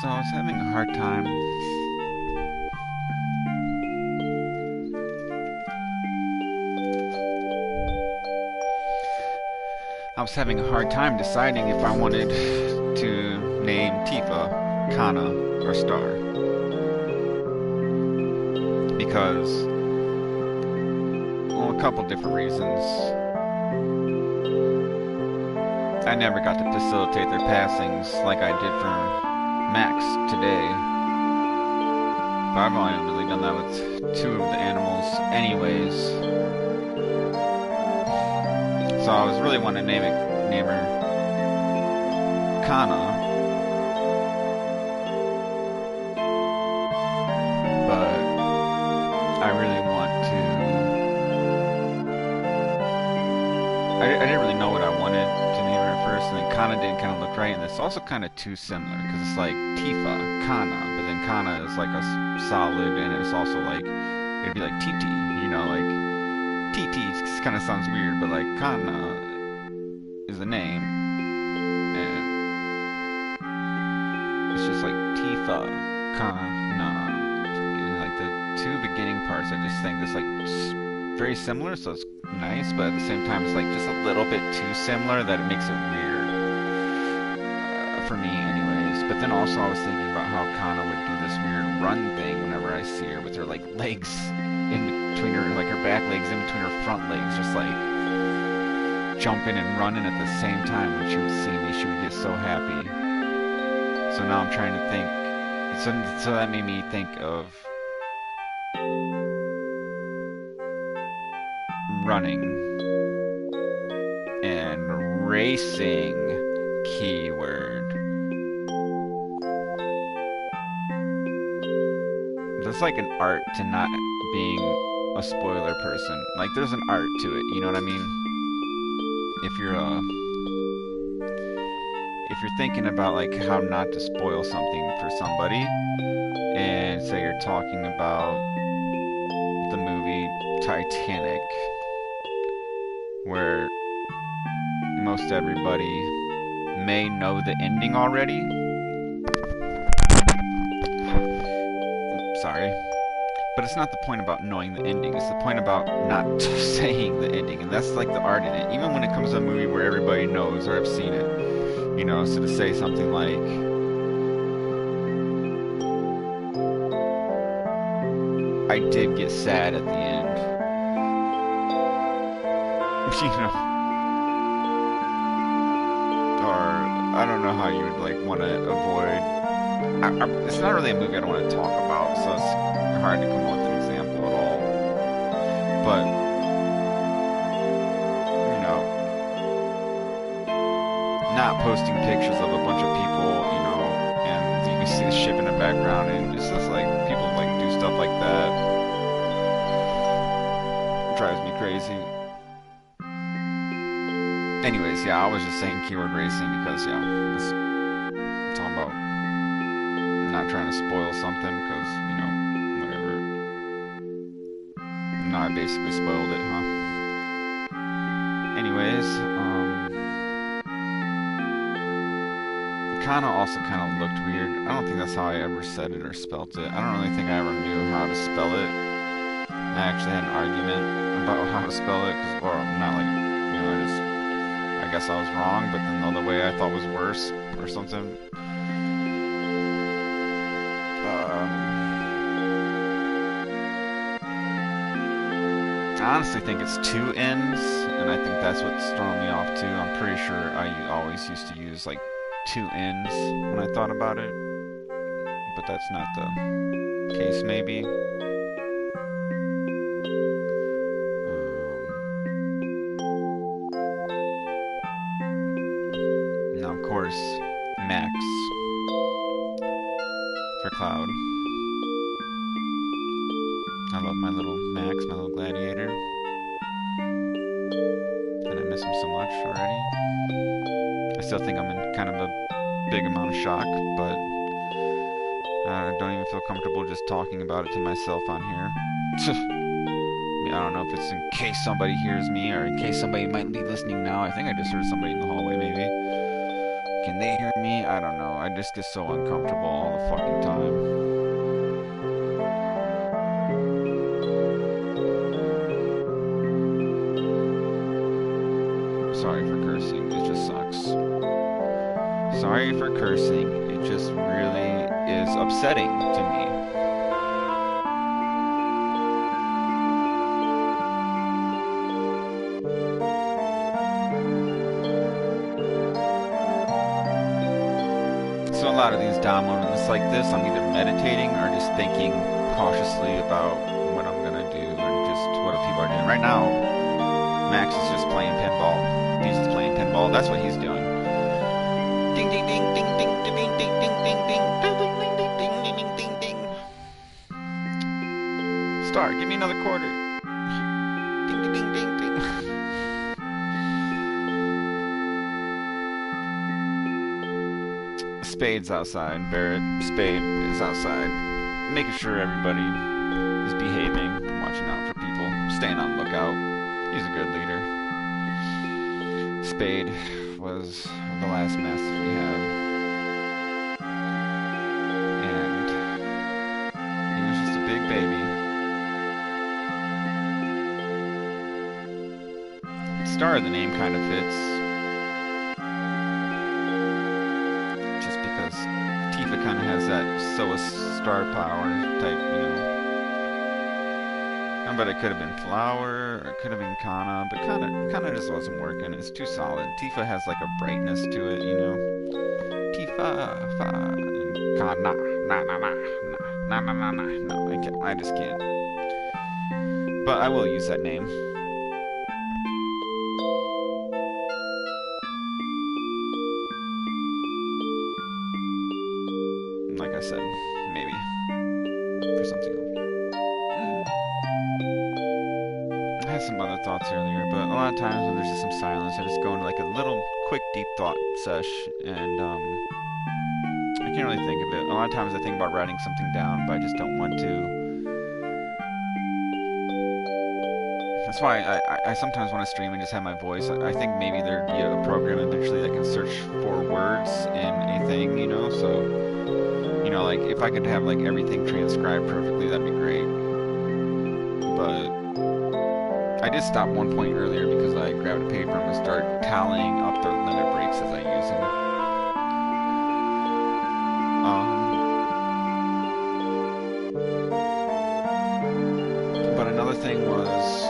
So I was having a hard time deciding if I wanted to name Tifa, Kana, or Star. Because, well, a couple different reasons. I never got to facilitate their passings like I did for Max today. But I've only really done that with 2 of the animals anyways. So I was really wanting to name her Kana. But I really want to... I didn't really know what I wanted to name her at first, and then Kana didn't kind of look right, and it's also kind of too similar, because it's like Tifa, Kana, but then Kana is like a solid, and it's also like, it'd be like TT, you know, like, TT kind of sounds weird, but like Kana is the name, and it's just like Tifa, Kana, like the 2 beginning parts, I just think it's like very similar, so it's nice, but at the same time it's like just a little bit too similar that it makes it weird, for me anyways. But then also I was thinking about how Kana would do this weird run thing whenever I see her, with her like legs in between her, like her back legs in between her front legs, just like jumping and running at the same time. When she would see me, she would get so happy. So now I'm trying to think, so that made me think of running and racing keyword. There's like an art to not being a spoiler person. Like there's an art to it, you know what I mean? If you're thinking about like how not to spoil something for somebody, and say you're talking about the movie Titanic, where most everybody may know the ending already. Sorry. But it's not the point about knowing the ending, it's the point about not saying the ending, and that's like the art in it. Even when it comes to a movie where everybody knows or have seen it, you know, so to say something like, I did get sad at the end. You know, or I don't know how you would like want to avoid. It's not really a movie I don't want to talk about, so it's hard to come up with an example at all. But you know, not posting pictures of a bunch of people, you know, and you can see the ship in the background, and it's just like people like do stuff like that. It drives me crazy. Anyways, yeah, I was just saying keyword racing because, yeah, I'm talking about not trying to spoil something because, you know, whatever. No, I basically spoiled it, huh? Anyways, Kana also kind of looked weird. I don't think that's how I ever said it or spelt it. I don't really think I ever knew how to spell it. I actually had an argument about how to spell it, or not like, you know, I guess I was wrong, but then the other way I thought was worse, or something. I honestly think it's 2 N's, and I think that's what's throwing me off too. I'm pretty sure I always used to use like 2 N's when I thought about it, but that's not the case maybe. Now of course, Max for Cloud. I love my little Max, my little gladiator. And I miss him so much already. I still think I'm in kind of a big amount of shock, but I don't even feel comfortable just talking about it to myself on here. I mean, I don't know if it's in case somebody hears me, or in case somebody might be listening now. I think I just heard somebody in the hallway, maybe. Can they hear me? I don't know. I just get so uncomfortable all the fucking time. Sorry for cursing. It just sucks. Sorry for cursing. It just really is upsetting to me. So a lot of these down moments like this, I'm either meditating or just thinking cautiously about what I'm gonna do and just what people are doing. Right now, Max is just playing pinball. He's just playing pinball. That's what he's doing. Ding ding ding ding ding ding ding ding ding ding ding ding ding ding ding ding. Star, give me another quarter. Ding ding ding ding ding. Spade's outside. Barrett, Spade is outside, making sure everybody is behaving, watching out for people, staying on the lookout. He's a good leader. Spade was the last master we had, and he was just a big baby. Star, the name kind of fits. Tifa kind of has that star power type, you know. But it could have been Flower, or it could have been Kana, but kind of just wasn't working. It's too solid. Tifa has like a brightness to it, you know. Tifa, fa, Kana, no, I just can't. But I will use that name. Like I said, maybe for something else. I had some other thoughts earlier, but a lot of times when there's just some silence, I just go into like a little quick deep thought sesh, and I can't really think of it. A lot of times I think about writing something down, but I just don't want to. That's why I sometimes want to stream and just have my voice. I think maybe there'd be a program eventually that can search for words in a thing, you know, so, you know, like, if I could have, like, everything transcribed perfectly, that'd be great. But I did stop one point earlier because I grabbed a paper and I'm gonna start tallying up the limit breaks as I use them. But another thing was,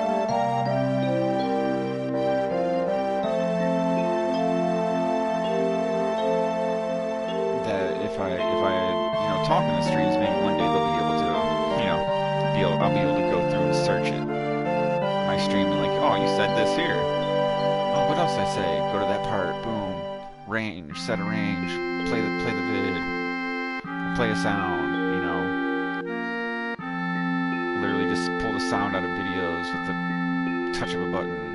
if I you know, talk in the streams, maybe one day they'll be able to, you know, I'll be able to go through and search it, my stream, and like, oh, you said this here. Oh, what else did I say? Go to that part, boom, range, set a range, play the vid, play a sound, you know, literally just pull the sound out of videos with the touch of a button.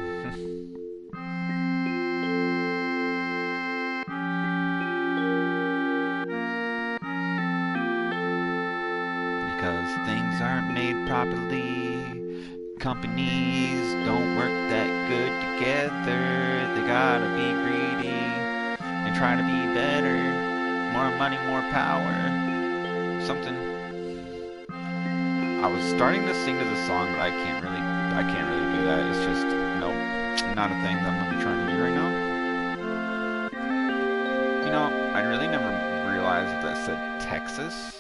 Because things aren't made properly, companies don't work that good together. They gotta be greedy and try to be better. More money, more power. Something. I was starting to sing to the song, but I can't really do that. It's just, nope, not a thing that I'm gonna be trying to do right now. You know, I really never realized that that said Texas.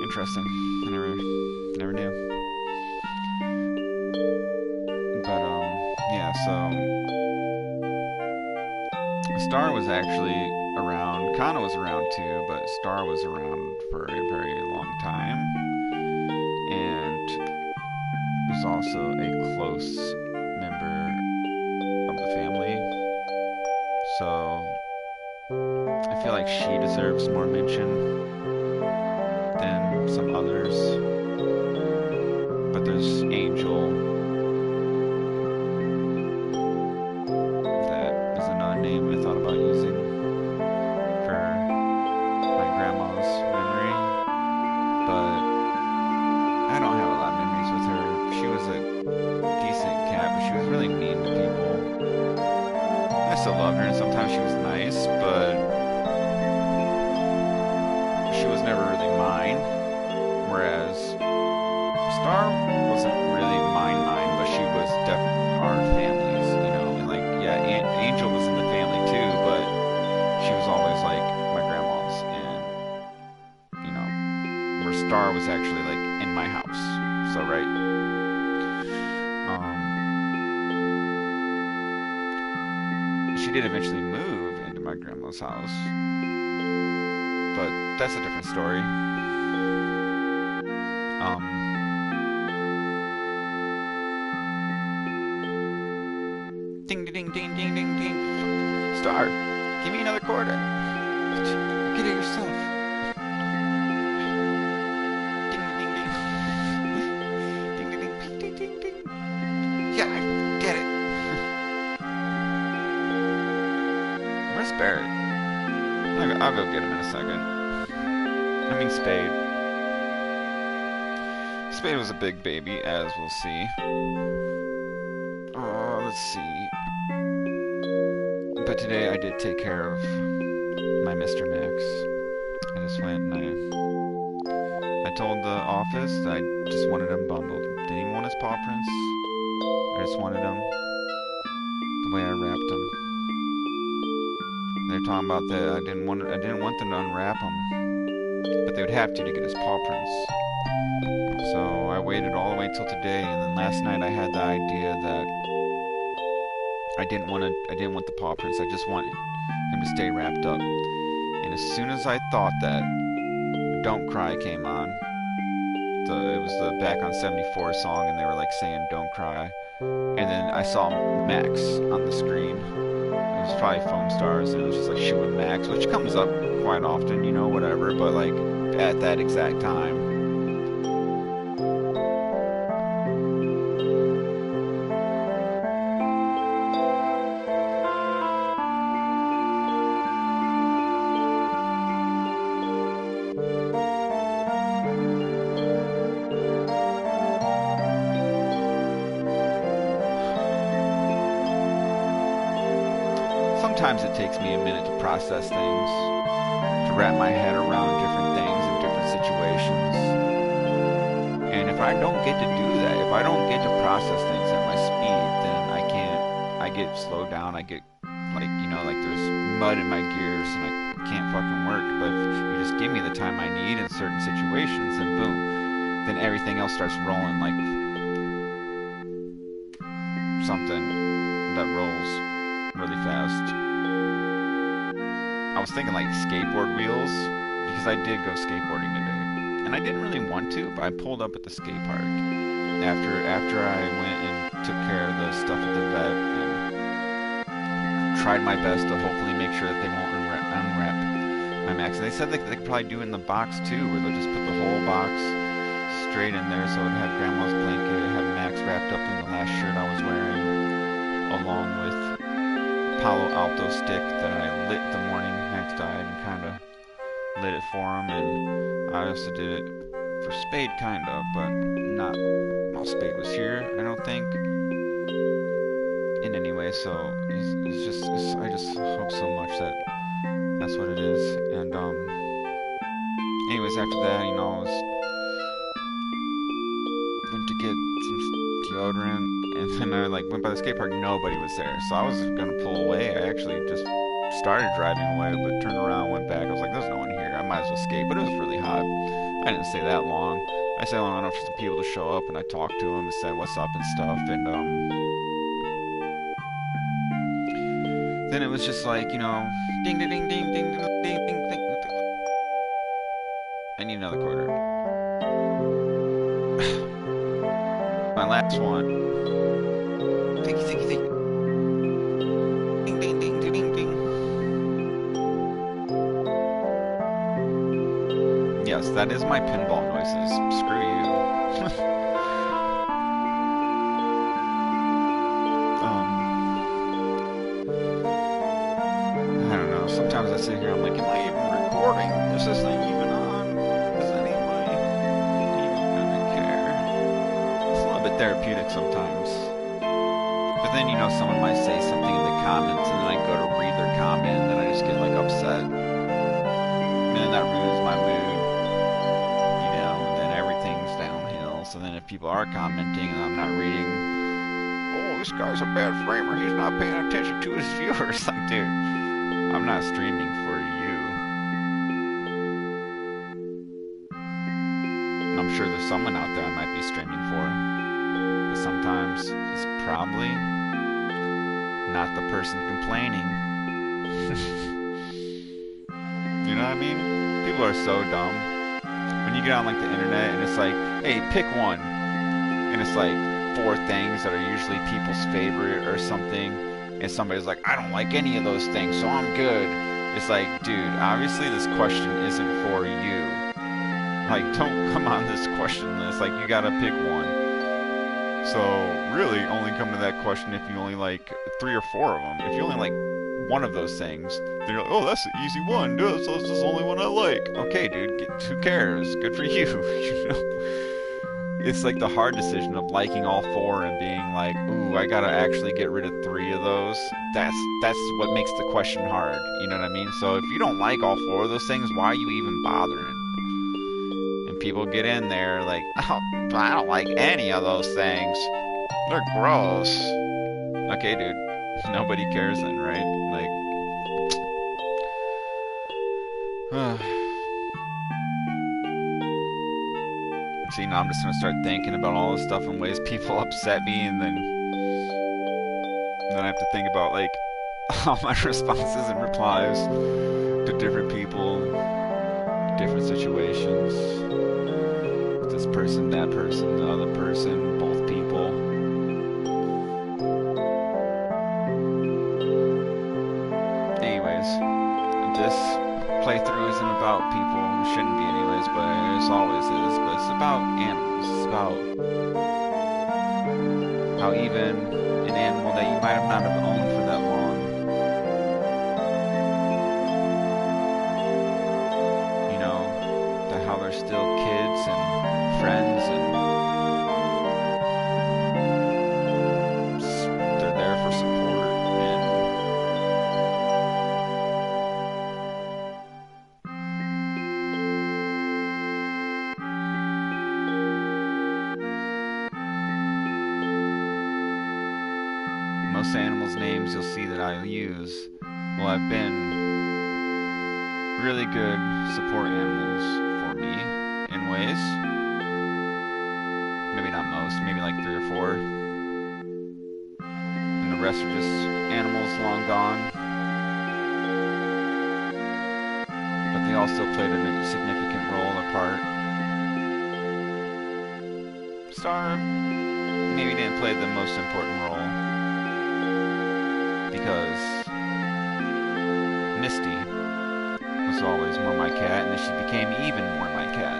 Interesting. I never knew. But yeah, so Star was actually around. Kana was around too, but Star was around for a very long time, and was also a close member of the family. So I feel like she deserves more mention than some others. But there's Angel, still loved her, and sometimes she was nice, but she was never really mine. Whereas Star wasn't really mine, but she was definitely our family's, you know. And like, yeah, Angel was in the family too, but she was always like my grandma's, and you know, where Star was actually like in my house. So right. She did eventually move into my grandma's house, but that's a different story. Ding ding ding ding ding ding. Star, give me another quarter. Get it yourself. Ding ding ding. Ding ding ding ding ding ding. Yeah, get it. Where's Barrett? I'll go get him in a second. I mean Spade. Spade was a big baby, as we'll see. Let's see. But today I did take care of my Mr. Max. I just went and I told the office that I just wanted him bundled. Didn't even want his paw prints. I just wanted him the way I wrapped him. They're talking about that I didn't want them to unwrap him, but they would have to get his paw prints. So I waited all the way till today, and then last night I had the idea that I didn't want the paw prints. I just wanted him to stay wrapped up. And as soon as I thought that, "Don't Cry" came on. It was the Back on 74 song, and they were like saying "Don't Cry." And then I saw Max on the screen. It was probably Foam Stars, and it was just like "Shoot with Max," which comes up quite often, you know, whatever. But like at that exact time. Sometimes it takes me a minute to process things, to wrap my head around different things in different situations. And if I don't get to do that, if I don't get to process things at my speed, then I can't, I get slowed down, I get like, you know, like there's mud in my gears and I can't fucking work. But if you just give me the time I need in certain situations, then boom, then everything else starts rolling like something that rolls really fast. I was thinking like skateboard wheels, because I did go skateboarding today, and I didn't really want to, but I pulled up at the skate park after I went and took care of the stuff at the vet and tried my best to hopefully make sure that they won't unwrap my Max. And they said that they could probably do it in the box too, where they'll just put the whole box straight in there, so it would have Grandma's blanket, it had Max wrapped up in the last shirt I was wearing, along with Palo Alto stick that I lit the morning Max died, and kind of lit it for him. And I also did it for Spade, kind of, but not while Spade was here, I don't think. In any way, so I just hope so much that that's what it is. And anyways, after that, you know, I went to get some deodorant, and then I like went by the skate park. Nobody was there, so I was gonna pull away. I actually just started driving away, but turned around, went back. I was like, "There's no one here. I might as well skate." But it was really hot. I didn't stay that long. I stayed long enough for some people to show up, and I talked to them and said what's up and stuff. And then it was just like, you know, ding ding ding ding ding ding ding ding ding. I need another quarter. My last one. Thank you, thank you, thank you. Ding, ding, ding, ding, ding, ding. Yes, that is my pinball noises. Screw you. I don't know. Sometimes I sit here, I'm like, am I even recording? Is this thing even on? Is anybody even gonna care? It's a little bit therapeutic sometimes. But then, you know, someone might say something in the comments, and then I go to people are commenting and I'm not reading, oh, this guy's a bad framer, he's not paying attention to his viewers. Like, dude, I'm not streaming for you. And I'm sure there's someone out there I might be streaming for. But sometimes it's probably not the person complaining. You know what I mean? People are so dumb. When you get on like the internet and it's like, hey, pick one. And it's like 4 things that are usually people's favorite or something. And somebody's like, I don't like any of those things, so I'm good. It's like, dude, obviously this question isn't for you. Like, don't come on this question list. Like, you gotta pick one. So, really, only come to that question if you only like 3 or 4 of them. If you only like one of those things, then you're like, oh, that's an easy one. Dude, so this is the only one I like. Okay, dude, who cares? Good for you. You know? It's like the hard decision of liking all 4 and being like, ooh, I gotta actually get rid of 3 of those. That's what makes the question hard. You know what I mean? So if you don't like all 4 of those things, why are you even bothering? And people get in there like, oh, I don't like any of those things. They're gross. Okay, dude. Nobody cares then, right? Like, see, now I'm just gonna start thinking about all this stuff and ways people upset me, and then I have to think about like all my responses and replies to different people, different situations. This person, that person, the other person, both people. Anyways, this playthrough isn't about people. It shouldn't be anyways, but it always is. But it's about animals. It's about how even an animal that you might have not have owned for that long, you know, that how they're still kids and friends and they're there for support and most animals' names you'll see that I use will have been really good support animals for me in ways. Maybe not most, maybe like 3 or 4. And the rest are just animals long gone. But they all still played a significant role, a part. Star maybe didn't play the most important role. Because Misty was always more my cat, and then she became even more my cat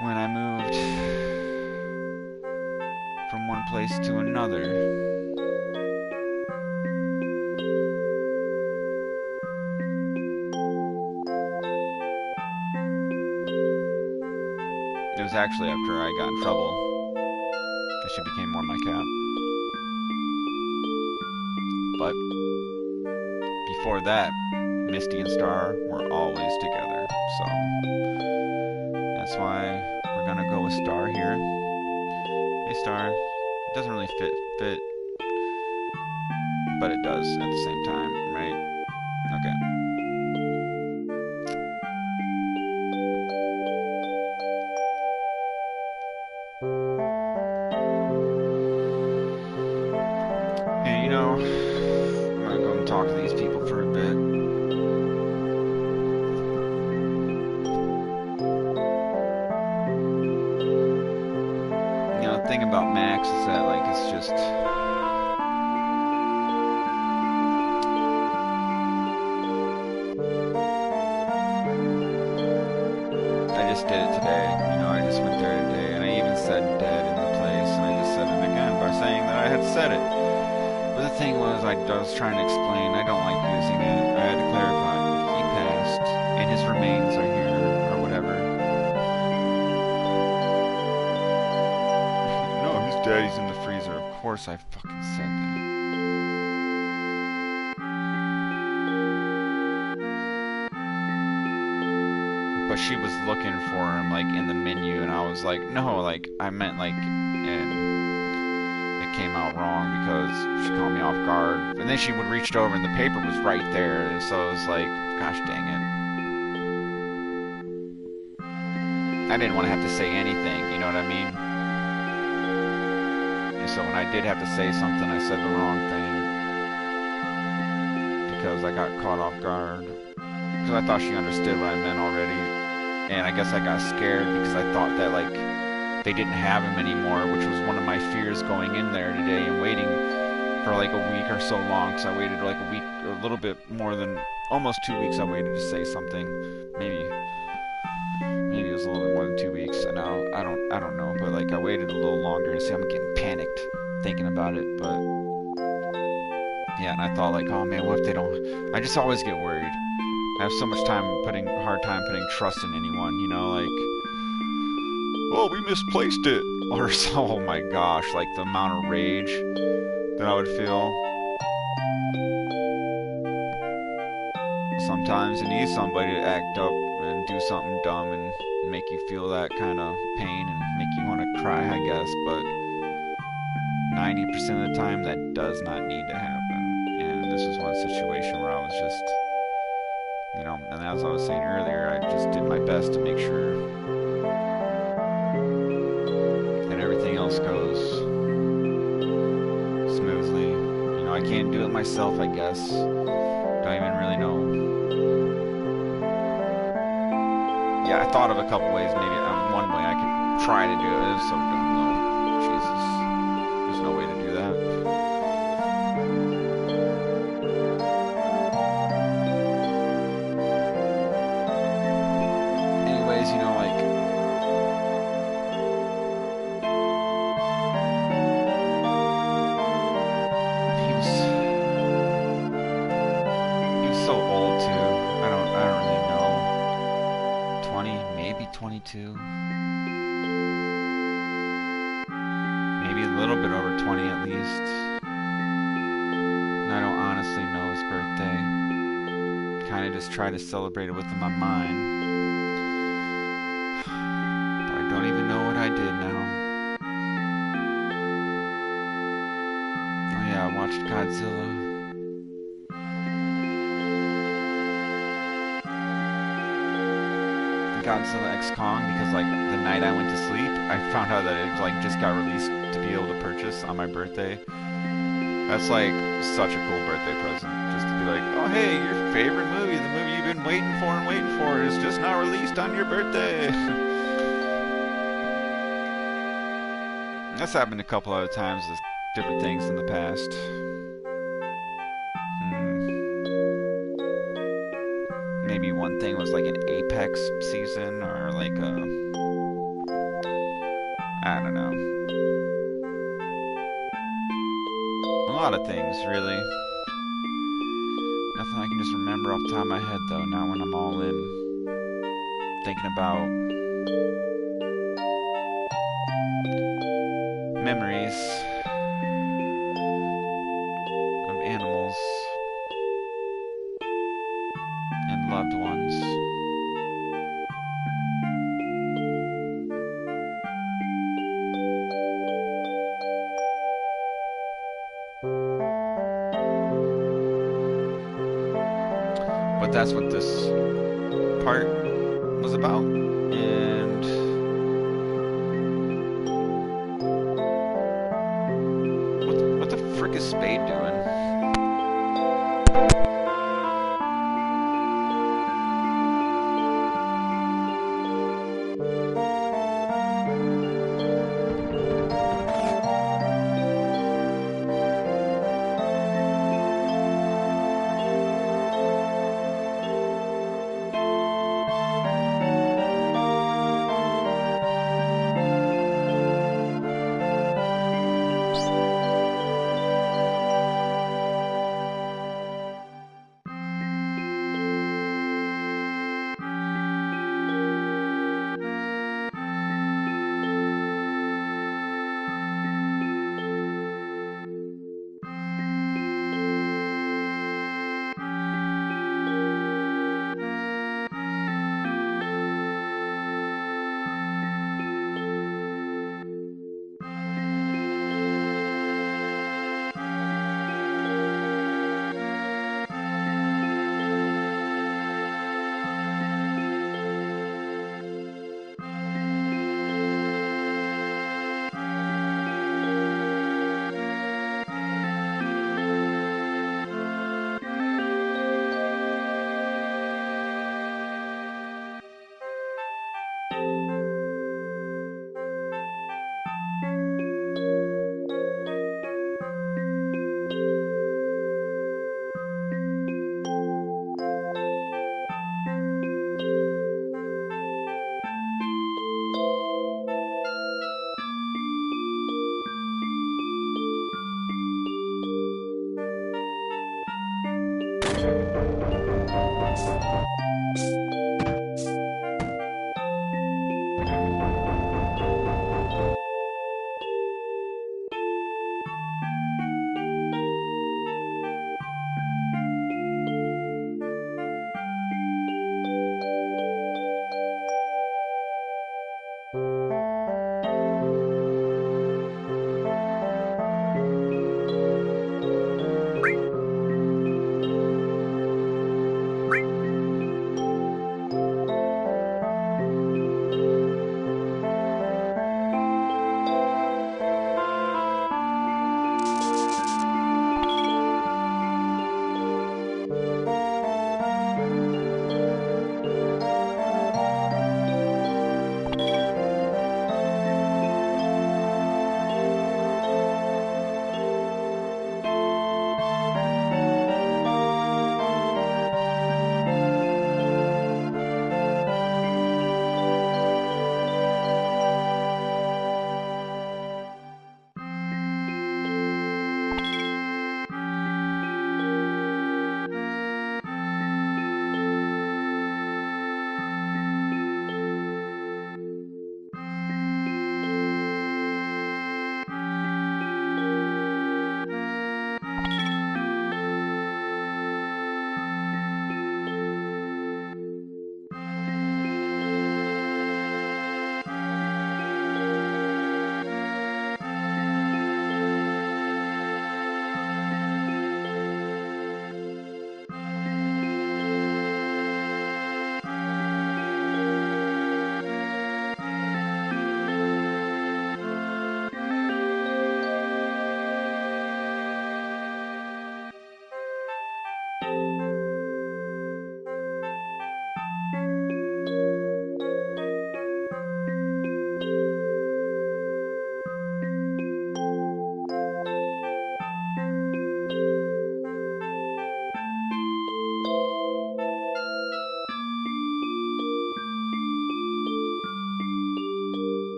when I moved from one place to another. It was actually after I got in trouble that she became more my cat. But before that, Misty and Star were always together. So that's why we're gonna go with Star here. Hey Star, it doesn't really fit, but it does at the same time, right? Okay. And you know, I'm gonna go and talk to these people for a bit. You know, the thing about Max is that, like, it's just... I just did it today. You know, I just went there today, and I even said dead in the place, and I just said it again by saying that I had said it. But the thing was, I was trying to explain, I don't like using it. I had to clarify. He passed, and his remains are here, or whatever. No, his daddy's in the freezer. Of course I fucking said that. But but she was looking for him like in the menu, and I was like, no, like I meant like, and it came out wrong because she caught me off guard. And then she would reached over, and the paper was right there, and so it was like, gosh dang it. I didn't want to have to say anything, you know what I mean? And so when I did have to say something, I said the wrong thing because I got caught off guard. Because I thought she understood what I meant already, and I guess I got scared because I thought that like they didn't have him anymore, which was one of my fears going in there today and waiting for like a week or so long. Because I waited like a week, or a little bit more than almost 2 weeks. I waited to say something, maybe it was a little bit more than 2 weeks. And now I don't know, but like I waited a little longer and see, I'm getting panicked thinking about it, but yeah, and I thought like, oh man, what if they don't? I just always get worried. I have so much hard time putting trust in anyone, you know, like, well, we misplaced it, or so. Oh my gosh, like the amount of rage that I would feel. Sometimes you need somebody to act up and do something dumb and make you feel that kind of pain and make you want to cry, I guess, but 90% of the time that does not need to happen. And this was one situation where I was just, you know, and as I was saying earlier, I just did my best to make sure that everything else goes smoothly. You know, I can't do it myself, I guess. Don't even really know. Yeah, I thought of a couple ways, maybe one way I could try to do it. It was so dumb, though. Jesus. There's no way to do that. Anyways, you know, like, he was so old too. I don't really know. 20, maybe 22. Maybe a little bit over 20 at least. And I don't honestly know his birthday. Kind of just try to celebrate it within my mind. But I don't even know what I did now. Oh yeah, I watched Godzilla. Godzilla X Kong, because like the night I went to sleep, I found out that it like just got released to be able to purchase on my birthday. That's like such a cool birthday present, just to be like, oh hey, your favorite movie, the movie you've been waiting for, is just now released on your birthday. That's happened a couple other times with different things in the past. Maybe one thing was like an Apex season, or like a, I don't know. A lot of things, really. Nothing I can just remember off the top of my head, though, now when I'm all in. Thinking about memories of animals and loved ones. But that's what this part was about. And what the frick is Spade doing?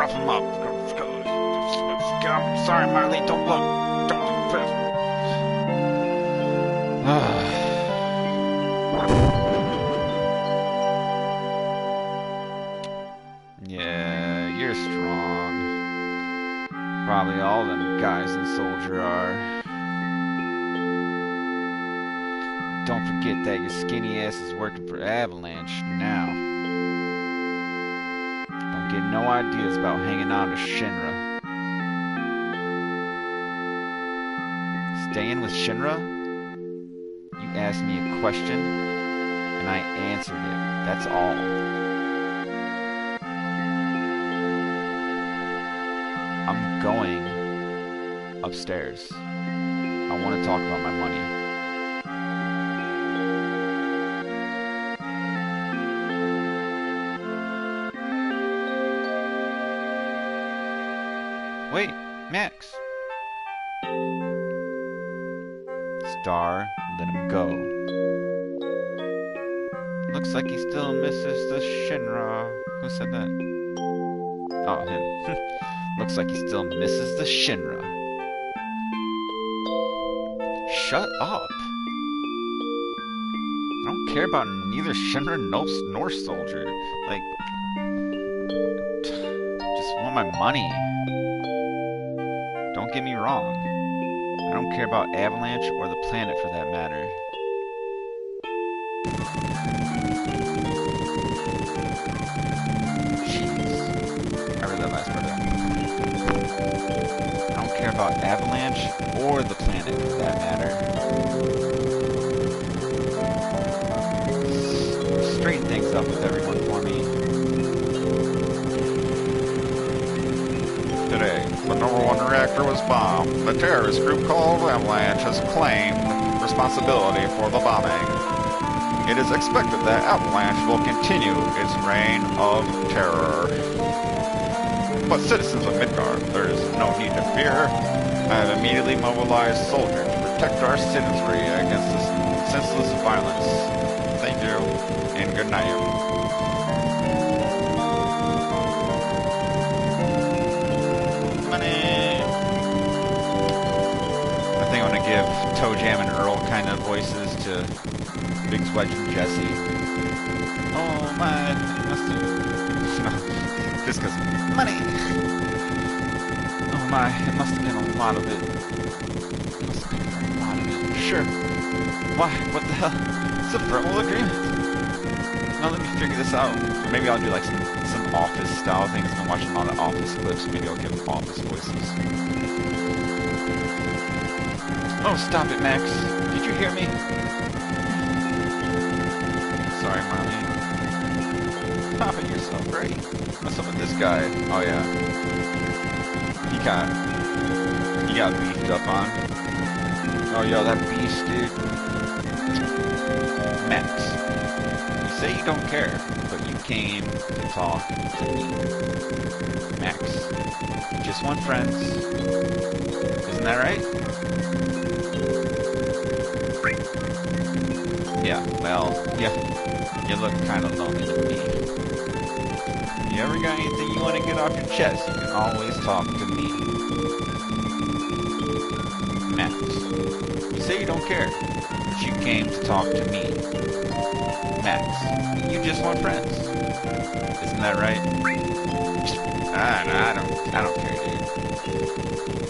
rough him up. I'm sorry, Marley. Don't look. Don't look. Yeah, you're strong. Probably all them guys in Soldier are. Don't forget that your skinny ass is working for Avalanche now. Don't get no ideas about hanging on to Shinra. Staying with Shinra? You asked me a question, and I answered it. That's all. I'm going upstairs. I want to talk about my money. Wait, Max. Star, let him go. Looks like he still misses the Shinra. Who said that? Oh, him. Looks like he still misses the Shinra. Shut up. I don't care about neither Shinra nor Soldier. Like, just want my money. Don't get me wrong. I don't care about Avalanche or the planet for that matter. Jeez. I read that last part of that. I don't care about Avalanche or the planet for that matter. Straighten things up with everyone for me. Today, the #1 reactor was bombed. The terrorist group called Avalanche has claimed responsibility for the bombing. It is expected that Avalanche will continue its reign of terror. But citizens of Midgard, there is no need to fear. I have immediately mobilized soldiers to protect our citizenry against this senseless violence. Thank you, and good night. I think I'm gonna give Toe Jam and Earl kind of voices to Big Swedge and Jesse. Oh my, must have, just cause money. Oh my, it must have been a lot of it. Sure. Why? What the hell? It's a verbal agreement. Now let me figure this out. Or maybe I'll do like some Office style things. I've been watching a lot of Office clips. Maybe I'll give them Office voices. Oh, stop it, Max. Did you hear me? Sorry, Marlene. Pop it yourself, right? What's up with this guy? Oh, yeah. He got beefed up on. Oh, yo, that beast, dude. Max. You say you don't care, but you came to talk to me. Max. You just want friends. Isn't that right? Yeah, well, yeah, you look kind of lonely to me. You ever got anything you want to get off your chest, you can always talk to me. Max, you say you don't care, but you came to talk to me. Max, you just want friends. Isn't that right? I don't care,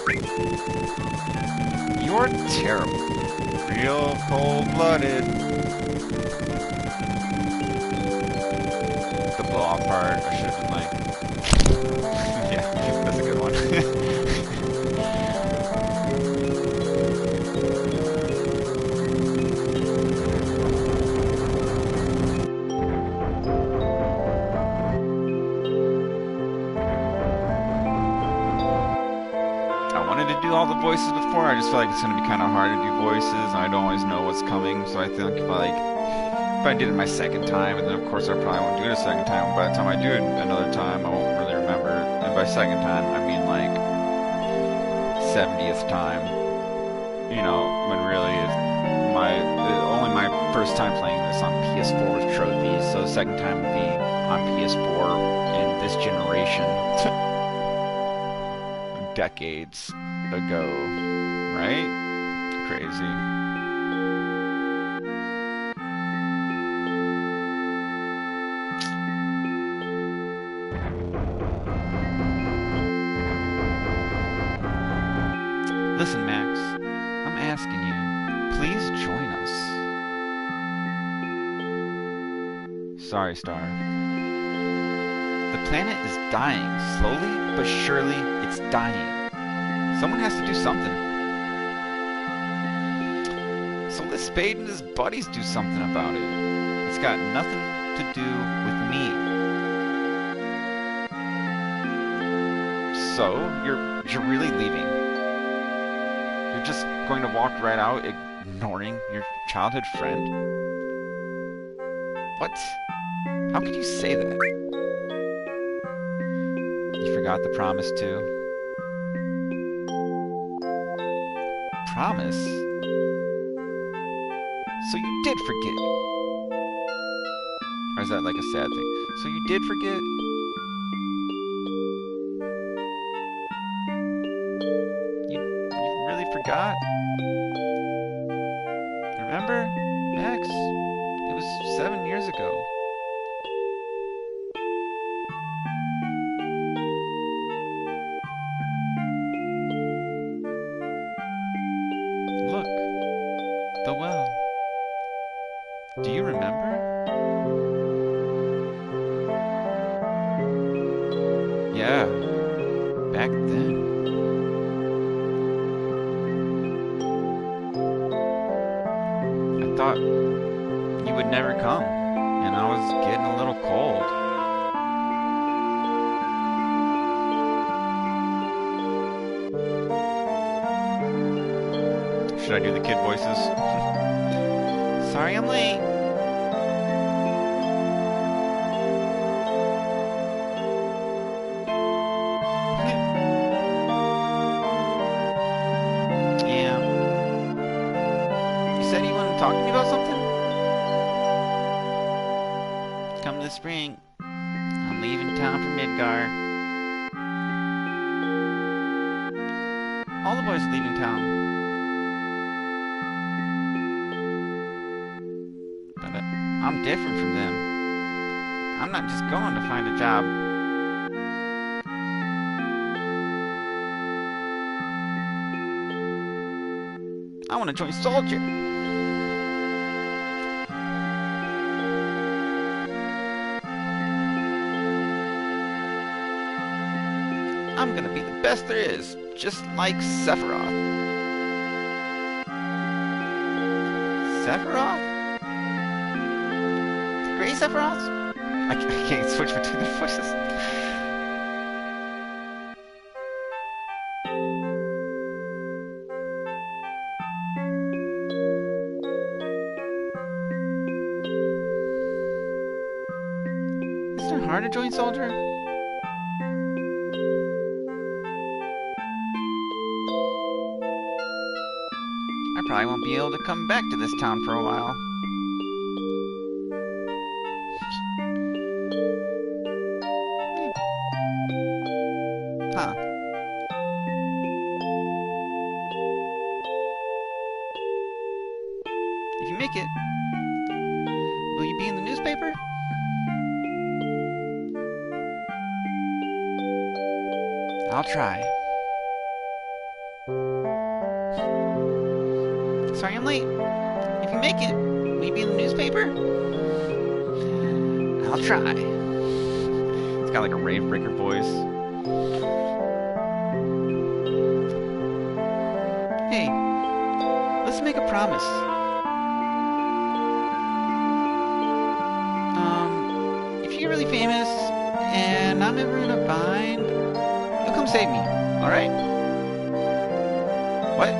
dude. You're terrible. Real cold-blooded. The blow-off part, I should have been like... yeah, that's a good one. All the voices before. I just feel like it's going to be kind of hard to do voices, and I don't always know what's coming, so I think if I did it my second time, and then of course I probably won't do it a second time, by the time I do it another time, I won't really remember, and by second time, I mean like 70th time, you know, when really only my first time playing this on PS4 with trophies, so the second time would be on PS4 in this generation. decades ago, right? Crazy. Listen, Max, I'm asking you, please join us. Sorry, Star. The planet is dying. Slowly but surely, it's dying. Someone has to do something. So let Spade and his buddies do something about it. It's got nothing to do with me. So, you're really leaving? You're just going to walk right out, ignoring your childhood friend? What? How could you say that? You forgot the promise, too. Promise? So you did forget. Or is that like a sad thing? So you did forget? You really forgot? Remember, Max? It was 7 years ago. Look, the well. Do you remember? Yeah, back then. I thought you would never come, and I was getting a little cold. Should I do the kid voices? Sorry I'm late. Yeah. You said you wanted to talk to me about something? Come this spring. I'm leaving town for Midgar. All the boys are leaving town. But I'm different from them. I'm not just going to find a job. I want to join Soldier. I'm gonna be the best there is, just like Sephiroth. Sephiroth? The Grey Sephiroth? I can't switch between the voices. Isn't it hard to join Soldier? I probably won't be able to come back to this town for a while. Huh. If you make it, will you be in the newspaper? I'll try. Sorry I'm late. If you make it, will you be in the newspaper? I'll try. It's got like a rave breaker voice. Hey, let's make a promise. If you're really famous and I'm ever in a bind, you'll come save me, alright? What?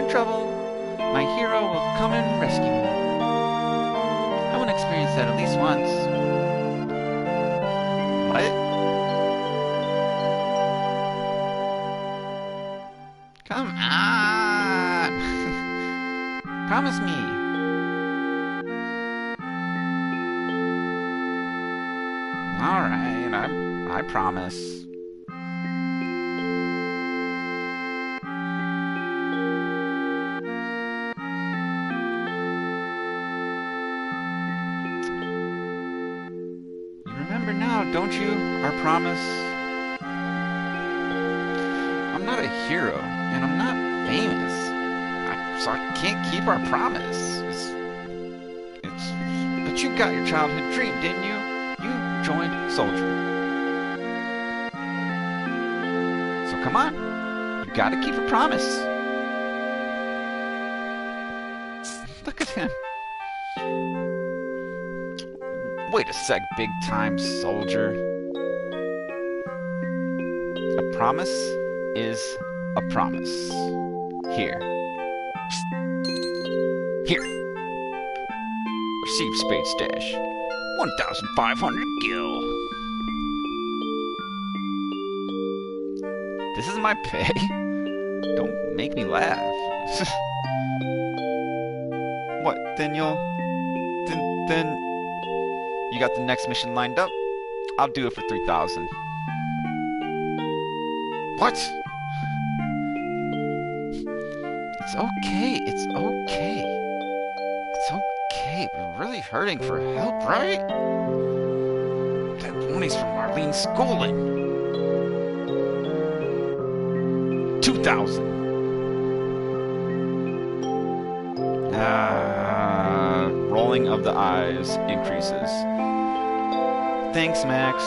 Trouble, my hero will come and rescue me. I want to experience that at least once. What? Come on! Promise me. Alright, I promise. You remember now, don't you? Our promise? I'm not a hero, and I'm not famous. So I can't keep our promise. But you got your childhood dream, didn't you? You joined Soldier. So come on. You gotta keep a promise. Look at him. Wait a sec, big time soldier. A promise is a promise. Here. Here. Receive Spade Stash. 1,500 gil. This is my pay? Don't make me laugh. What, then Then you got the next mission lined up? I'll do it for 3,000. What? It's okay, it's okay. It's okay, we're really hurting for help, right? That money's from Marlene's schooling. 2,000. Rolling of the eyes increases. Thanks, Max.